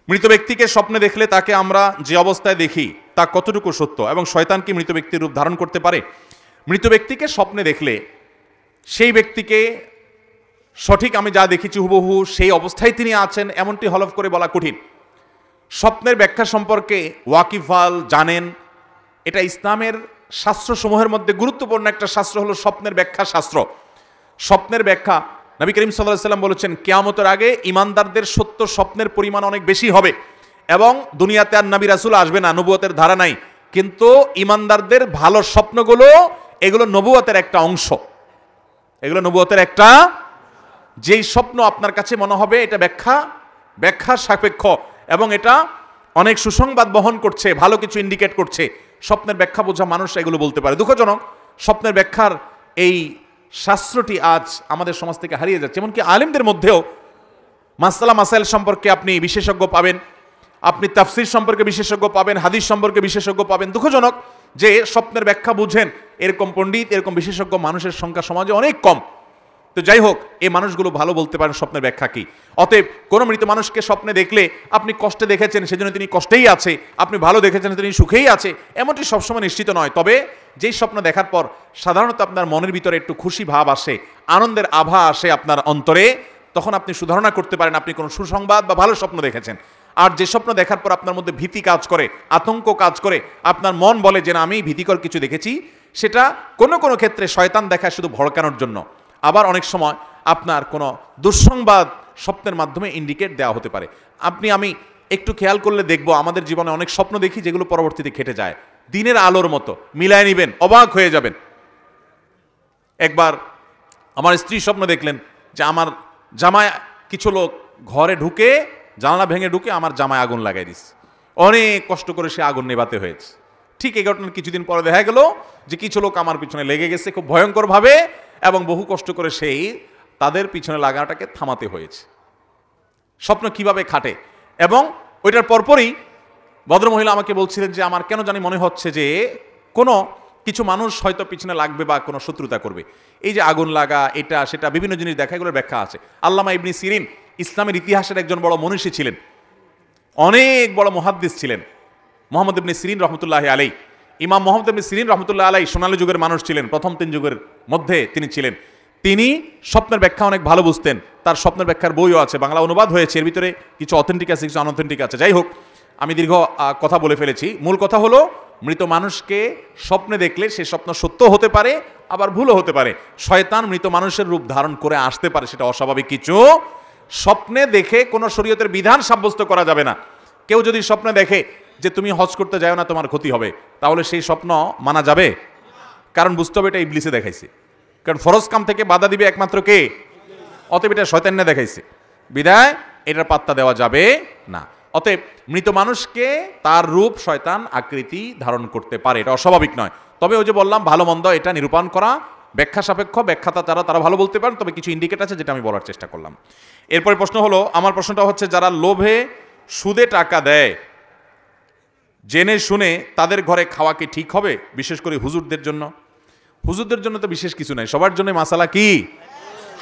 মৃত ব্যক্তিকে স্বপ্নে দেখলে তাকে আমরা যে অবস্থায় দেখি তা কতটুকু সত্য, এবং শয়তান কি মৃত ব্যক্তির রূপ ধারণ করতে পারে? মৃত ব্যক্তিকে স্বপ্নে দেখলে সেই ব্যক্তিকে সঠিক আমি যা দেখেছি হুবহু সেই অবস্থায় তিনি আছেন এমনটি হলফ করে বলা কঠিন। স্বপ্নের ব্যাখ্যা সম্পর্কে ওয়াকিফাল জানেন, এটা ইসলামের শাস্ত্রসমূহের মধ্যে গুরুত্বপূর্ণ একটা শাস্ত্র হলো স্বপ্নের ব্যাখ্যা শাস্ত্র। স্বপ্নের ব্যাখ্যা নবী করিম সাল্লাল্লাহু আলাইহি ওয়াসাল্লাম বলেছেন, কিয়ামতের আগে ইমানদারদের সত্য স্বপ্নের পরিমাণ অনেক বেশি হবে এবং দুনিয়াতে আর নবী রাসূল আসবে না, নবুয়তের ধারা নাই, কিন্তু ইমানদারদের ভালো স্বপ্নগুলো এগুলো নবুয়তের একটা অংশ, এগুলো নবুয়তের একটা, যেই স্বপ্ন আপনার কাছে মনে হবে এটা ব্যাখ্যা সাপেক্ষ এবং এটা অনেক সুসংবাদ বহন করছে, ভালো কিছু ইন্ডিকেট করছে, স্বপ্নের ব্যাখ্যা বোঝা মানুষ এগুলো বলতে পারে। দুঃখজনক স্বপ্নের ব্যাখ্যার এই শাস্ত্রটি আজ আমাদের সমাজ থেকে হারিয়ে যাচ্ছে। এমনকি আলেমদের মধ্যেও মাসআলা মাসাইল সম্পর্কে আপনি বিশেষজ্ঞ পাবেন, আপনি তাফসীর সম্পর্কে বিশেষজ্ঞ পাবেন, হাদিস সম্পর্কে বিশেষজ্ঞ পাবেন। দুঃখজনক যে স্বপ্নের ব্যাখ্যা বুঝেন এরকম পণ্ডিত, এরকম বিশেষজ্ঞ মানুষের সংখ্যা সমাজে অনেক কম। তো যাই হোক, এই মানুষগুলো ভালো বলতে পারেন স্বপ্নের ব্যাখ্যা কি। অতএব কোনো মৃত মানুষকে স্বপ্নে দেখলে আপনি কষ্টে দেখেছেন সেজন্য তিনি কষ্টেই আছে, আপনি ভালো দেখেছেন তিনি সুখেই আছে, এমনটি সবসময় নিশ্চিত নয়। তবে যেই স্বপ্ন দেখার পর সাধারণত আপনার মনের ভিতরে একটু খুশি ভাব আসে, আনন্দের আভা আসে আপনার অন্তরে, তখন আপনি সুধারণা করতে পারেন আপনি কোনো সুসংবাদ বা ভালো স্বপ্ন দেখেছেন। আর যে স্বপ্ন দেখার পর আপনার মধ্যে ভীতি কাজ করে, আতঙ্ক কাজ করে, আপনার মন বলে যে না আমি ভীতিকর কিছু দেখেছি, সেটা কোনো কোনো ক্ষেত্রে শয়তান দেখায় শুধু ভড়কানোর জন্য। আবার অনেক সময় আপনার কোনো দুঃসংবাদ স্বপ্নের মাধ্যমে ইন্ডিকেট দেওয়া হতে পারে। আমি একটু খেয়াল করলে দেখব আমাদের জীবনে অনেক স্বপ্ন দেখি যেগুলো পরবর্তীতে খেটে যায়, দিনের আলোর মতো, মিলায় নিবেন, অবাক হয়ে যাবেন। একবার আমার স্ত্রী স্বপ্ন দেখলেন যে আমার জামায় কিছু লোক ঘরে ঢুকে, জানালা ভেঙে ঢুকে আমার জামায় আগুন লাগাই দিচ্ছে, অনেক কষ্ট করে সে আগুন নেভাতে হয়েছে। ঠিক এই ঘটনার কিছুদিন পরে দেখা গেল যে কিছু লোক আমার পিছনে লেগে গেছে খুব ভয়ঙ্করভাবে, এবং বহু কষ্ট করে সেই তাদের পিছনে লাগাটাকে থামাতে হয়েছে। স্বপ্ন কিভাবে খাটে। এবং ওইটার পরপরই ভদ্রমহিলা আমাকে বলছিলেন যে আমার কেন জানি মনে হচ্ছে যে কোনো কিছু মানুষ হয়তো পিছনে লাগবে বা কোনো শত্রুতা করবে। এই যে আগুন লাগা, এটা সেটা বিভিন্ন জিনিস দেখা, এগুলোর ব্যাখ্যা আছে। আল্লামা ইবনে সিরিন ইসলামের ইতিহাসের একজন বড় মনীষী ছিলেন, অনেক বড় মুহাদ্দিস ছিলেন, মুহাম্মদ ইবনে সিরিন রহমতুল্লাহি আলাইহি। ইমাম মুহাম্মদ ইবনে সিরিন রহমতুল্লাহ আলাইহি সোনালী যুগের মানুষ ছিলেন, প্রথম 3 যুগের মধ্যে তিনি ছিলেন। তিনি স্বপ্নের ব্যাখ্যা অনেক ভালো বুঝতেন, তার স্বপ্নের ব্যাখ্যার বইও আছে, বাংলা অনুবাদ হয়েছে, এর ভিতরে কিছু অথেন্টিক আছে, কিছু আনঅথেন্টিক আছে। যাই হোক, আমি দীর্ঘ কথা বলে ফেলেছি। মূল কথা হলো মৃত মানুষকে স্বপ্নে দেখলে সে স্বপ্ন সত্য হতে পারে, আবার ভুলও হতে পারে। শয়তান মৃত মানুষের রূপ ধারণ করে আসতে পারে, সেটা অস্বাভাবিক কিছু। স্বপ্নে দেখে কোনো শরীয়তের বিধান সাব্যস্ত করা যাবে না। কেউ যদি স্বপ্নে দেখে যে তুমি হজ করতে যাও না তোমার ক্ষতি হবে, তাহলে সেই স্বপ্ন মানা যাবে? কারণ বুঝতে হবে এটা ইবলিসে দেখাইছে, কারণ ফরজ কাম থেকে বাধা দিবে একমাত্র কে? অতএব এটা শয়তান দেখাইছে, বিদায় এটার পাত্তা দেওয়া যাবে না। অতএব মৃত মানুষকে তার রূপ শয়তান আকৃতি ধারণ করতে পারে, এটা অস্বাভাবিক নয়। তবে ওই যে বললাম ভালো মন্দ এটা নিরূপণ করা ব্যাখ্যা সাপেক্ষ, ব্যাখ্যাতা তারা ভালো বলতে পারেন, তবে কিছু ইন্ডিকেট আছে যেটা আমি বলার চেষ্টা করলাম। এরপরে প্রশ্ন হলো, আমার প্রশ্নটা হচ্ছে যারা লোভে সুদে টাকা দেয় জেনে শুনে তাদের ঘরে খাওয়া কি ঠিক হবে? বিশেষ করে হুজুরদের জন্য। হুজুরদের জন্য তো বিশেষ কিছু নাই, সবার জন্য মাসালা কি?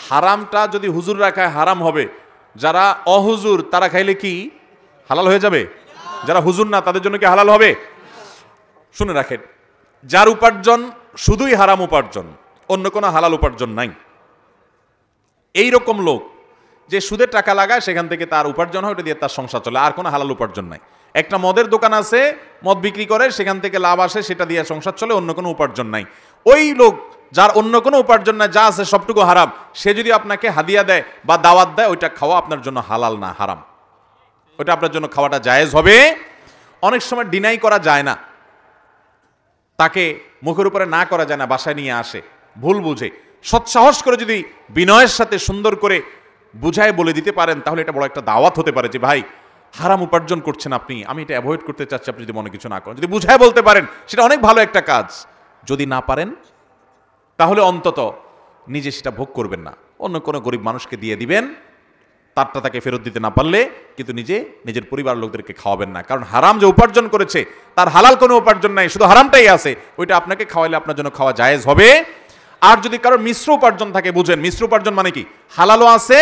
হারামটা যদি হুজুররা খায় হারাম হবে, যারা অহুজুর তারা খাইলে কি হালাল হয়ে যাবে? যারা হুজুর না তাদের জন্য কি হালাল হবে? শুনে রাখেন, যার উপার্জন শুধুই হারাম উপার্জন, অন্য কোনো হালাল উপার্জন নাই, এই রকম লোক যে সুদের টাকা লাগায় সেখান থেকে তার উপার্জন হয়, ওটা দিয়ে তার সংসার চলে, আর কোনো হালাল উপার্জন নাই। একটা মদের দোকান আছে, মদ বিক্রি করে, সেখান থেকে লাভ আসে, সেটা দিয়ে সংসার চলে, অন্য কোনো উপার্জন নাই। ওই লোক যার অন্য কোনো উপার্জন নাই, যা আছে সবটুকু হারাম, সে যদি আপনাকে হাদিয়া দেয় বা দাওয়াত দেয়, ওইটা খাওয়া আপনার জন্য হালাল না, হারাম। ওইটা আপনার জন্য খাওয়াটা জায়েজ হবে। অনেক সময় ডিনাই করা যায় না, তাকে মুখের উপরে না করা যায় না, বাসায় নিয়ে আসে ভুল বুঝে, সৎসাহস করে যদি বিনয়ের সাথে সুন্দর করে বুঝায় বলে দিতে পারেন, তাহলে এটা বড় একটা দাওয়াত হতে পারে যে ভাই হারাম উপার্জন করছেন আপনি, আমি এটা অ্যাভয়েড করতে চাচ্ছি, আপনি যদি মনে কিছু না করেন, যদি বুঝায় বলতে পারেন সেটা অনেক ভালো একটা কাজ। যদি না পারেন তাহলে অন্তত নিজে সেটা ভোগ করবেন না, অন্য কোনো গরিব মানুষকে দিয়ে দিবেন, তারটা তাকে ফেরত দিতে না পারলে কিন্তু নিজের পরিবার লোকদেরকে খাওয়াবেন না। কারণ হারাম যে উপার্জন করেছে তার হালাল কোনো উপার্জন নাই, শুধু হারামটাই আছে, ওইটা আপনাকে খাওয়াইলে আপনার জন্য খাওয়া জায়েজ হবে। আর যদি কারোর মিশ্র উপার্জন থাকে, বুঝেন মিশ্র উপার্জন মানে কি, হালালও আছে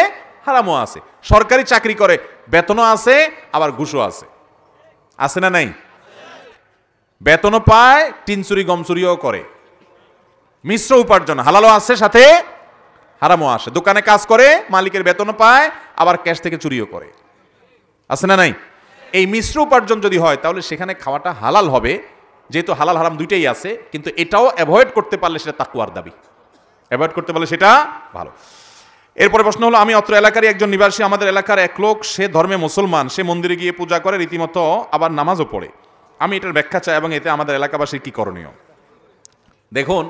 হারামও আছে। সরকারি চাকরি করে, বেতনও আছে আবার ঘুষও আছে, আছে না নাই? বেতনও পায়, টিন চুরি গম চুরিও করে, মিশ্র উপার্জন, হালালও আছে সাথে হারামও আসে। দোকানে কাজ করে, মালিকের বেতনও পায়, আবার ক্যাশ থেকে চুরিও করে, আছে না নাই? এই মিশ্র উপার্জন যদি হয় তাহলে সেখানে খাওয়াটা হালাল হবে, যেহেতু হালাল হারাম দুইটাই আছে। কিন্তু এটাও অ্যাভয়েড করতে পারলে সেটা তাকওয়ার দাবি, অ্যাভয়েড করতে পারলে সেটা ভালো। এরপরে প্রশ্ন হলো, আমি অত্র এলাকারই একজন নিবাসী, আমাদের এলাকার এক লোক, সে ধর্মে মুসলমান, সে মন্দিরে গিয়ে পূজা করে, রীতিমতো আবার নামাজও পড়ে। আমি এটার ব্যাখ্যা চাই এবং এতে আমাদের এলাকাবাসীর কি করণীয়। দেখুন,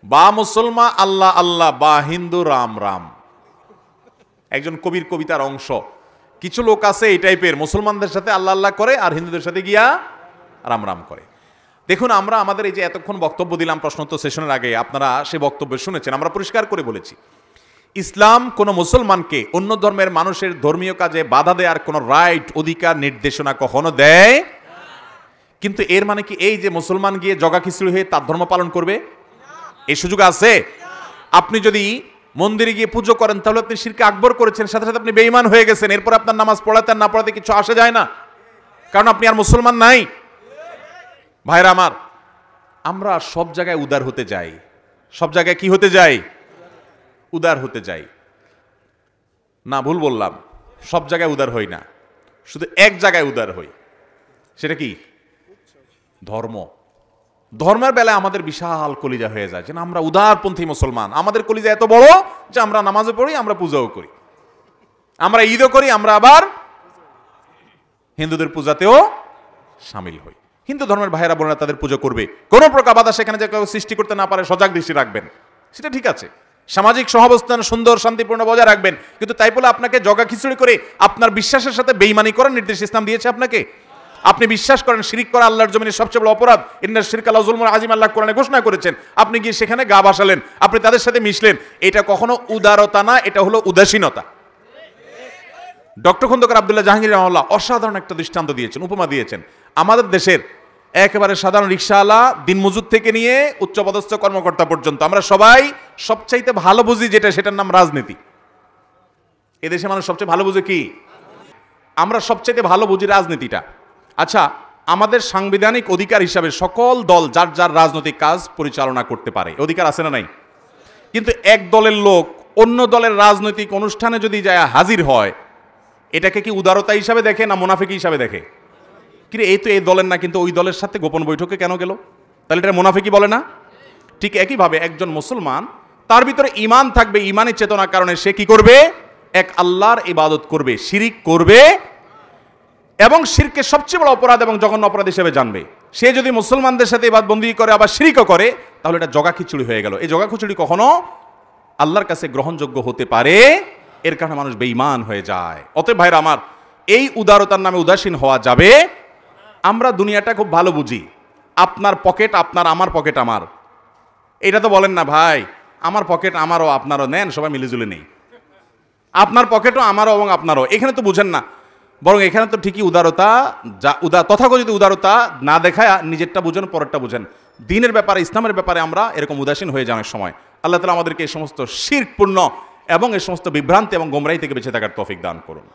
বা মুসলমান আল্লাহ আল্লাহ, বা হিন্দু রাম রাম, একজন কবির কবিতার অংশ। কিছু লোক আছে এই টাইপের, মুসলমানদের সাথে আল্লাহ আল্লাহ করে আর হিন্দুদের সাথে গিয়া রাম রাম করে। দেখুন, আমরা আমাদের এই যে এতক্ষণ বক্তব্য দিলাম প্রশ্নোত্তর সেশনের আগে, আপনারা সে বক্তব্য শুনেছেন। আমরা পরিষ্কার করে বলেছি, ইসলাম কোন মুসলমানকে অন্য ধর্মের মানুষের ধর্মীয় কাজে বাধা দেওয়ার কোন রাইট, অধিকার, নির্দেশনা কখনো দেয়। কিন্তু এর মানে কি এই যে মুসলমান গিয়ে জগা খিচুড়ি হয়ে তার ধর্ম পালন করবে? এই সুযোগ আছে? আপনি যদি মন্দিরে গিয়ে পুজো করেন তাহলে আপনি শিরকে আকবর করেছেন, সাথে সাথে আপনি বেঈমান হয়ে গেছেন। এরপর আপনার নামাজ পড়াতে আর না পড়াতে কিছু আসে যায় না, কারণ আপনি আর মুসলমান নাই। ভাইরা আমার, আমরা সব জায়গায় উদার হতে যাই, সব জায়গায় কি হতে যাই? উদার হতে যাই না, ভুল বললাম, সব জায়গায় উদার হই না, শুধু এক জায়গায় উদার হই। সেটা কি? ধর্ম। ধর্মের বেলায় আমাদের বিশাল কলিজা হয়ে যায়, যে আমরা উদারপন্থী মুসলমান। আমাদের কলিজা এত বড় যে আমরা নামাজও পড়ি, আমরা পূজাও করি, আমরা ঈদও করি, আমরা আবার হিন্দুদের পূজাতেও সামিল হই। হিন্দু ধর্মের ভাইয়েরা বোনেরা তাদের পুজো করবে, কোনো প্রকার বাধা সেখানে যে কেউ সৃষ্টি করতে না পারে সজাগ দৃষ্টি রাখবেন, সেটা ঠিক আছে। সামাজিক সহাবস্থান সুন্দর শান্তিপূর্ণ বজায় রাখবেন। কিন্তু তাই বলে আপনাকে জগা খিচুড়ি করে আপনার বিশ্বাসের সাথে বেঈমানি করার নির্দেশ ইসলাম দিয়েছে আপনাকে? আপনি বিশ্বাস করেন শিরিক করা আল্লাহর জমিনে সবচেয়ে বড় অপরাধ, ইন্নাশ শিরকা লাযুলমুন আযীম, আল্লাহ কোরআনে ঘোষণা করেছেন। আপনি গিয়ে সেখানে গা ভাসালেন, আপনি তাদের সাথে মিশলেন, এটা কখনো উদারতা না, এটা হলো উদাসীনতা। ডক্টর খন্দকার আব্দুল্লাহ জাহাঙ্গীর রাহমাহুল্লাহ অসাধারণ একটা দৃষ্টান্ত দিয়েছেন, উপমা দিয়েছেন। আমাদের দেশের একেবারে সাধারণ রিকশাওয়ালা, দিনমজুর থেকে নিয়ে উচ্চপদস্থ কর্মকর্তা পর্যন্ত আমরা সবাই সবচাইতে ভালো বুঝি যেটা, সেটার নাম রাজনীতি। এদেশে মানুষ সবচেয়ে ভালো বুঝে কি? আমরা সবচাইতে ভালো বুঝি রাজনীতিটা। আচ্ছা, আমাদের সাংবিধানিক অধিকার হিসাবে সকল দল যার যার রাজনৈতিক কাজ পরিচালনা করতে পারে, অধিকার আছে না নাই? কিন্তু এক দলের লোক অন্য দলের রাজনৈতিক অনুষ্ঠানে যদি যায় হাজির হয়, এটাকে কি উদারতা হিসাবে দেখে না মুনাফিকি হিসাবে দেখে? কিন্তু এই তো এই দলের না, কিন্তু ওই দলের সাথে গোপন বৈঠকে কেন গেল? তাহলে এটা মুনাফিকি বলে না? ঠিক একইভাবে একজন মুসলমান, তার ভিতরে ঈমান থাকবে, ঈমানের চেতনার কারণে সে কি করবে? এক আল্লাহর ইবাদত করবে, শিরিক করবে, এবং শিরকে সবচেয়ে বড় অপরাধ এবং জঘন্য অপরাধ হিসেবে জানবে। সে যদি মুসলমানদের সাথে ইবাদত বন্দি করে আবার শিরিকও করে, তাহলে এটা জগা খিচুড়ি হয়ে গেল। এই জগা খিচুড়ি কখনো আল্লাহর কাছে গ্রহণযোগ্য হতে পারে, এর কারণে মানুষ বেঈমান হয়ে যায়। অতএব ভাইরা আমার, এই উদারতার নামে উদাসীন হওয়া যাবে। আমরা দুনিয়াটা খুব ভালো বুঝি, আপনার পকেট আপনার, আমার পকেট আমার। এটা তো বলেন না ভাই, আমার পকেট আমারও আপনারও, নেন সবাই মিলেজুলে নেই। আপনার পকেটও আমারও এবং আপনারও, এখানে তো বুঝেন না। বরং এখানে তো ঠিকই উদারতা, তথাকথিত উদারতা না দেখায় নিজেরটা বুঝেন, পরেরটা বুঝেন। দ্বীনের ব্যাপারে, ইসলামের ব্যাপারে আমরা এরকম উদাসীন হয়ে যাওয়ার সময় আল্লাহ তাআলা আমাদেরকে এই সমস্ত শিরকপূর্ণ এবং এই সমস্ত বিভ্রান্তি এবং গোমরাহি থেকে বেঁচে থাকার তৌফিক দান করুন।